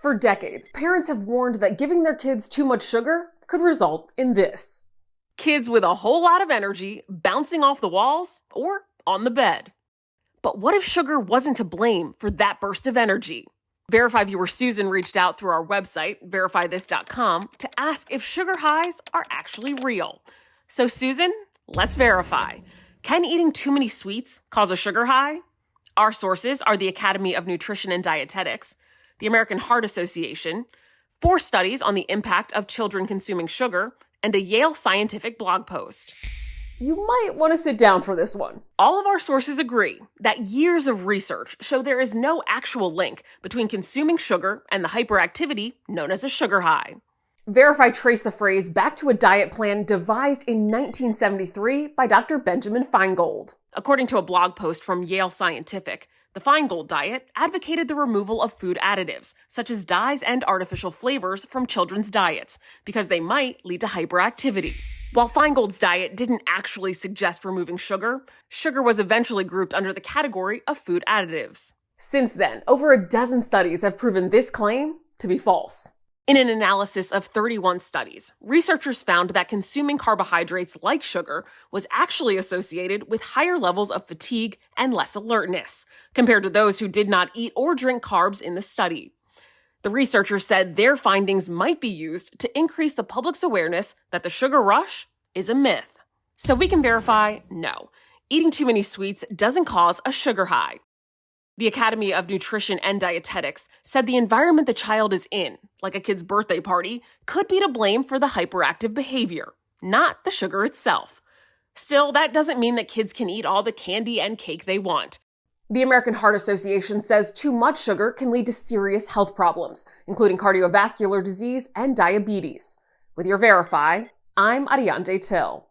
For decades, parents have warned that giving their kids too much sugar could result in this. Kids with a whole lot of energy bouncing off the walls or on the bed. But what if sugar wasn't to blame for that burst of energy? Verify viewer Susan reached out through our website, verifythis.com, to ask if sugar highs are actually real. So Susan, let's verify. Can eating too many sweets cause a sugar high? Our sources are the Academy of Nutrition and Dietetics, the American Heart Association, 4 studies on the impact of children consuming sugar, and a Yale Scientific blog post. You might want to sit down for this one. All of our sources agree that years of research show there is no actual link between consuming sugar and the hyperactivity known as a sugar high. Verify traced the phrase back to a diet plan devised in 1973 by Dr. Benjamin Feingold. According to a blog post from Yale Scientific, the Feingold diet advocated the removal of food additives, such as dyes and artificial flavors, from children's diets, because they might lead to hyperactivity. While Feingold's diet didn't actually suggest removing sugar, sugar was eventually grouped under the category of food additives. Since then, over a dozen studies have proven this claim to be false. In an analysis of 31 studies, researchers found that consuming carbohydrates like sugar was actually associated with higher levels of fatigue and less alertness, compared to those who did not eat or drink carbs in the study. The researchers said their findings might be used to increase the public's awareness that the sugar rush is a myth. So we can verify, no, eating too many sweets doesn't cause a sugar high. The Academy of Nutrition and Dietetics said the environment the child is in, like a kid's birthday party, could be to blame for the hyperactive behavior, not the sugar itself. Still, that doesn't mean that kids can eat all the candy and cake they want. The American Heart Association says too much sugar can lead to serious health problems, including cardiovascular disease and diabetes. With your Verify, I'm Ariane Till.